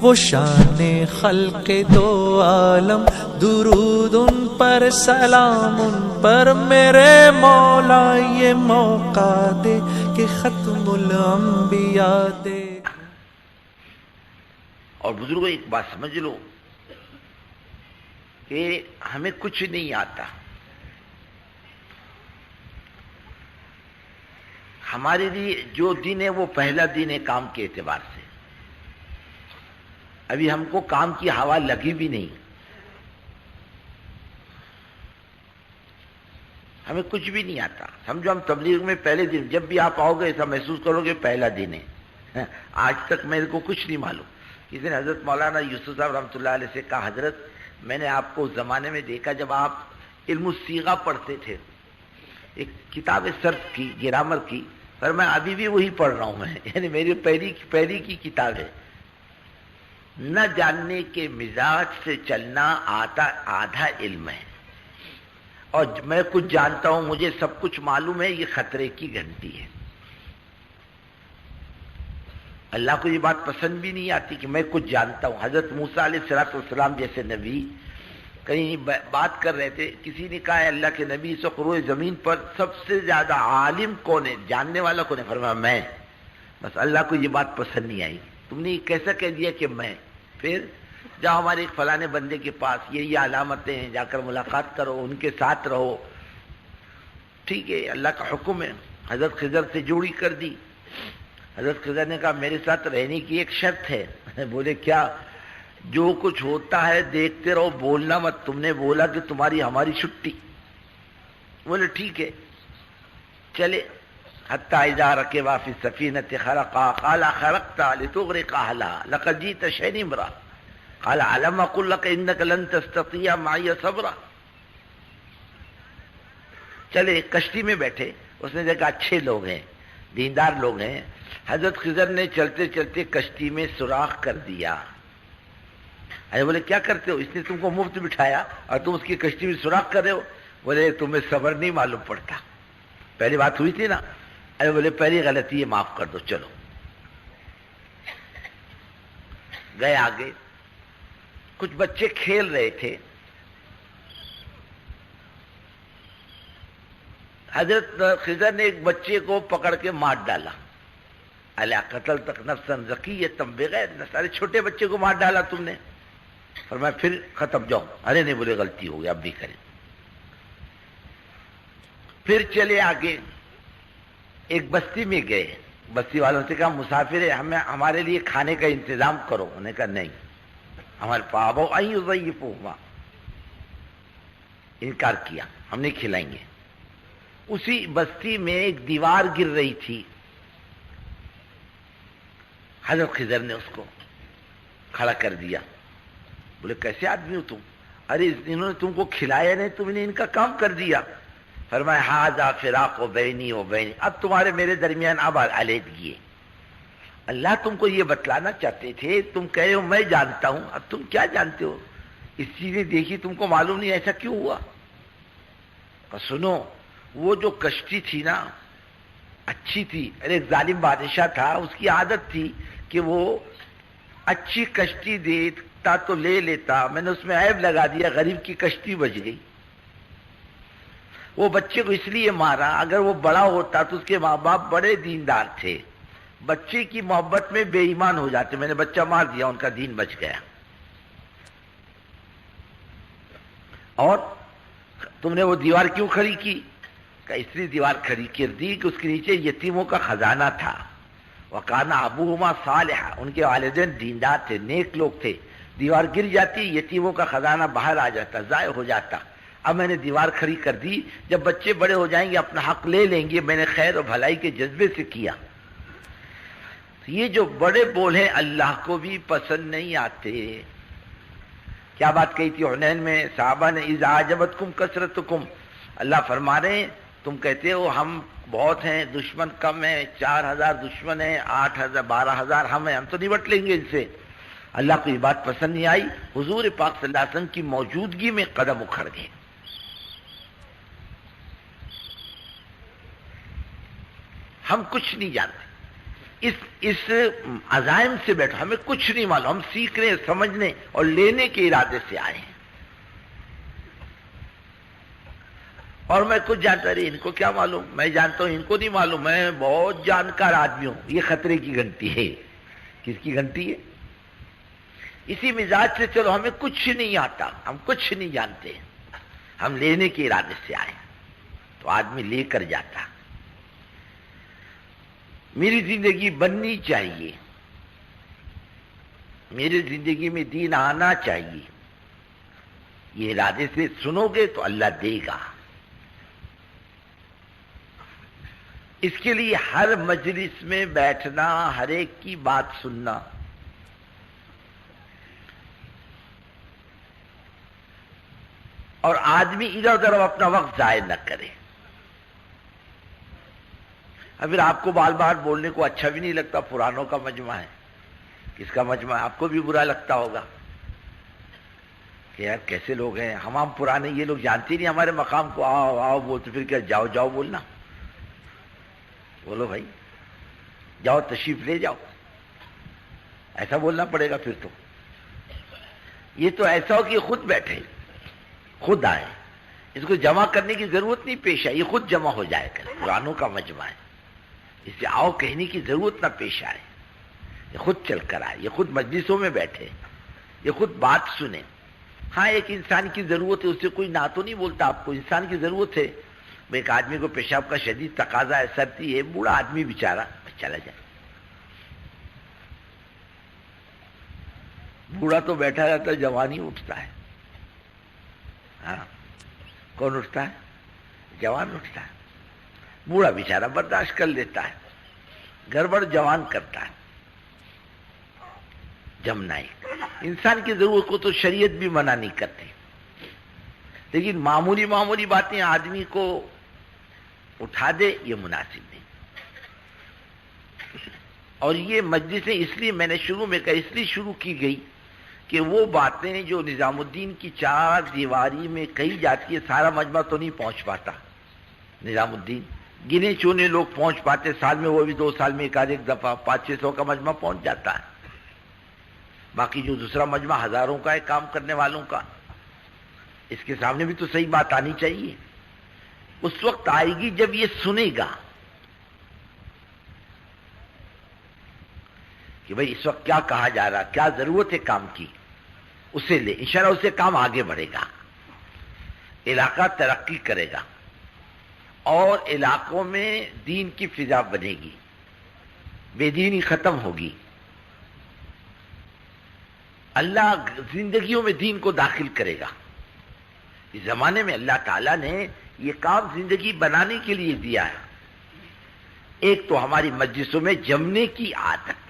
وہ شان خلق دو عالم، درود ان پر سلام ان پر، میرے مولا یہ موقع دے کہ ختم الانبیاء دے۔ اور بزرگوں ایک بات سمجھ لو کہ ہمیں کچھ نہیں آتا، ہمارے لیے جو دن ہے وہ پہلا دن ہے کام کے اعتبار سے۔ ابھی ہم کو کام کی ہوا لگی بھی نہیں، ہمیں کچھ بھی نہیں آتا۔ سمجھو ہم تبلیغ میں پہلے دن، جب بھی آپ آؤ گے ایسا محسوس کرو گے پہلا دن ہے۔ آج تک میرے کو کچھ نہیں معلوم۔ کسی نے حضرت مولانا یوسف صاحب رحمۃ اللہ علیہ سے کہا، حضرت میں نے آپ کو اس زمانے میں دیکھا جب آپ علم الصیغہ پڑھتے تھے، ایک کتاب ہے صرف کی، گرامر کی، پر میں ابھی بھی وہی پڑھ رہا ہوں میں، یعنی میری پہلی کی کتاب ہے۔ نہ جاننے کے مزاج سے چلنا آدھا علم ہے، اور میں کچھ جانتا ہوں، مجھے سب کچھ معلوم ہے، یہ خطرے کی گھنٹی ہے۔ اللہ کو یہ بات پسند بھی نہیں آتی کہ میں کچھ جانتا ہوں۔ حضرت موسیٰ علیہ السلام جیسے نبی کہیں بات کر رہے تھے، کسی نے کہا ہے اللہ کے نبی اس وقت روئے زمین پر سب سے زیادہ عالم کون ہے، جاننے والا کون ہے؟ فرمایا میں۔ بس اللہ کو یہ بات پسند نہیں آئی، تم نے کیسا کہہ دیا کہ میں؟ پھر جاؤ ہمارے ایک فلانے بندے کے پاس، یہ علامتیں ہیں، جا کر ملاقات کرو، ان کے ساتھ رہو۔ ٹھیک ہے، اللہ کا حکم ہے۔ حضرت خضر سے جوڑی کر دی۔ حضرت خضر نے کہا میرے ساتھ رہنے کی ایک شرط ہے۔ بولے کیا؟ جو کچھ ہوتا ہے دیکھتے رہو، بولنا مت۔ تم نے بولا کہ تمہاری ہماری چھٹی۔ بولے ٹھیک ہے، چلے۔ حتی اذا رکبا فی السفینۃ خرقا قال خرقت لتغرق اہلها لقد جئت شیئا امرا قال الم اقل لك انك لن تستطيع معي صبرا۔ چلے کشتی میں بیٹھے، اس نے دیکھا اچھے لوگ ہیں، دیندار لوگ ہیں۔ حضرت خضر نے چلتے چلتے کشتی میں سوراخ کر دیا۔ ارے بولے کیا کرتے ہو؟ اس نے تم کو مفت بٹھایا اور تم اس کی کشتی میں سوراخ کر رہے ہو؟ بولے تمہیں صبر نہیں معلوم پڑتا۔ پہلی بات ہوئی تھی نا۔ ارے بولے پہلی غلطی ہے معاف کر دو، چلو۔ گئے آگے، کچھ بچے کھیل رہے تھے۔ حضرت خضر نے ایک بچے کو پکڑ کے مار ڈالا۔ الا قتلت نفسا زکیۃ بغیر نفس، ارے چھوٹے بچے کو مار ڈالا تم نے۔ فرمایا پھر ختم، جاؤ۔ ارے نہیں، بولے غلطی ہو گئی، اب بھی کریں۔ پھر چلے آگے، ایک بستی میں گئے، بستی والوں سے کہا مسافر ہے، ہمارے لیے کھانے کا انتظام کرو۔ انہوں نے کہا نہیں، ہمارے پابو آئی یضیفوہما، انکار کیا، ہم نہیں کھلائیں گے۔ اسی بستی میں ایک دیوار گر رہی تھی، حضرت خضر نے اس کو کھڑا کر دیا۔ بولے کیسے آدمی ہو تم؟ ارے انہوں نے تم کو کھلایا نہیں، تم نے ان کا کام کر دیا۔ فرمایا ھذا فراق بینی و بین، اب تمہارے میرے درمیان اب علیحدگی ہے۔ اللہ تم کو یہ بتلانا چاہتے تھے، تم کہہ رہے ہو میں جانتا ہوں، اب تم کیا جانتے ہو؟ اس چیز نے دیکھی، تم کو معلوم نہیں ایسا کیوں ہوا؟ سنو، وہ جو کشتی تھی نا اچھی تھی، ایک ظالم بادشاہ تھا، اس کی عادت تھی کہ وہ اچھی کشتی دیتا تو لے لیتا، میں نے اس میں عیب لگا دیا، غریب کی کشتی بچ گئی۔ وہ بچے کو اس لیے مارا، اگر وہ بڑا ہوتا تو اس کے ماں باپ بڑے دیندار تھے، بچے کی محبت میں بے ایمان ہو جاتے، میں نے بچہ مار دیا، ان کا دین بچ گیا۔ اور تم نے وہ دیوار کیوں کھڑی کی؟ کہ اس لیے دیوار کھڑی کر دی کہ اس کے نیچے یتیموں کا خزانہ تھا۔ وَقَانَ أَبُوهُمَا صَالِحًا، ان کے والدین دیندار تھے، نیک لوگ تھے۔ دیوار گر جاتی، یتیموں کا خزانہ باہر آ جاتا، ضائع ہو جاتا۔ اب میں نے دیوار کھڑی کر دی، جب بچے بڑے ہو جائیں گے اپنا حق لے لیں گے، میں نے خیر و بھلائی کے جذبے سے کیا۔ یہ جو بڑے بول ہیں اللہ کو بھی پسند نہیں آتے۔ کیا بات کہی تھی حنین میں صحابہ نے؟ اذا اعجبتکم کثرتکم، اللہ فرما رہے ہیں تم کہتے ہو ہم بہت ہیں، دشمن کم ہیں، 4000 دشمن ہیں، 8000 12000 ہم ہیں، ہم تو نمٹ لیں گے ان سے۔ اللہ کو یہ بات پسند نہیں آئی، حضور پاک صلی اللہ علیہ وسلم کی موجودگی میں قدم اکھڑ گئے۔ ہم کچھ نہیں جانتے، اس عزائم سے بیٹھو، ہمیں کچھ نہیں معلوم، ہم سیکھنے، سمجھنے اور لینے کے ارادے سے آئے ہیں۔ اور میں کچھ جانتا رہی، ان کو کیا معلوم، میں جانتا ہوں ان کو نہیں معلوم، میں بہت جانکار آدمی ہوں۔ یہ خطرے کی گھنٹی ہے۔ کس کی گھنٹی ہے؟ اسی مزاج سے چلو ہمیں کچھ نہیں آتا، ہم کچھ نہیں جانتے، ہم لینے کے ارادے سے آئے، تو آدمی لے کر جاتا۔ میری زندگی بننی چاہیے، میری زندگی میں دین آنا چاہیے، یہ ارادے سے سنو گے تو اللہ دے گا۔ اس کے لیے ہر مجلس میں بیٹھنا، ہر ایک کی بات سننا، اور آدمی ادھر ادھر اپنا وقت ضائع نہ کرے۔ اب پھر آپ کو بار بار بولنے کو اچھا بھی نہیں لگتا، پرانوں کا مجمع ہے، کس کا مجمع ہے، آپ کو بھی برا لگتا ہوگا کہ یار کیسے لوگ ہیں، ہم پرانے، یہ لوگ جانتے نہیں ہمارے مقام کو، آؤ آؤ بولتے، پھر کیا جاؤ جاؤ بولنا، بولو بھائی جاؤ تشریف لے جاؤ، ایسا بولنا پڑے گا پھر تو۔ یہ تو ایسا ہو کہ خود بیٹھے، خود آئے، اس کو جمع کرنے کی ضرورت نہیں پیش آئے، یہ خود جمع ہو جائے کرے، پرانوں کا مجمع ہے، اس سے آؤ کہنے کی ضرورت نہ پیش آئے، یہ خود چل کر آئے، یہ خود مجلسوں میں بیٹھے، یہ خود بات سنے۔ ہاں ایک انسان کی ضرورت ہے، اس سے کوئی نہ تو نہیں بولتا، آپ کو انسان کی ضرورت ہے، ایک آدمی کو پیشاب کا شدید تقاضا ہے، سردی ہے، بوڑھا آدمی بیچارہ چلا جائے، بوڑھا تو بیٹھا رہتا ہے، جوان ہی اٹھتا ہے، ہاں کون اٹھتا ہے؟ جوان اٹھتا ہے، بوڑھا بیچارہ برداشت کر لیتا ہے، گڑبڑ جوان کرتا ہے، جمنا ہی۔ انسان کی ضرورت کو تو شریعت بھی منع نہیں کرتی، لیکن معمولی معمولی باتیں آدمی کو اٹھا دے، یہ مناسب نہیں۔ اور یہ مجلسیں اس لیے میں نے شروع میں کہا، اس لیے شروع کی گئی کہ وہ باتیں جو نظام الدین کی چار دیواری میں کہی جاتی ہے، سارا مجمع تو نہیں پہنچ پاتا، نظام الدین گنے چونے لوگ پہنچ پاتے، سال میں وہ بھی 2 سال میں ایک آدھ ایک دفعہ 500-600 کا مجمع پہنچ جاتا ہے، باقی جو دوسرا مجمع ہزاروں کا ہے کام کرنے والوں کا، اس کے سامنے بھی تو صحیح بات آنی چاہیے۔ اس وقت آئے گی جب یہ سنے گا کہ بھئی اس وقت کیا کہا جا رہا، کیا ضرورت ہے کام کی، اسے لے، انشاءاللہ اسے کام آگے بڑھے گا، علاقہ ترقی کرے گا، اور علاقوں میں دین کی فضا بنے گی، بے دینی ختم ہوگی، اللہ زندگیوں میں دین کو داخل کرے گا۔ اس زمانے میں اللہ تعالیٰ نے یہ کام زندگی بنانے کے لیے دیا ہے۔ ایک تو ہماری مجلسوں میں جمنے کی عادت،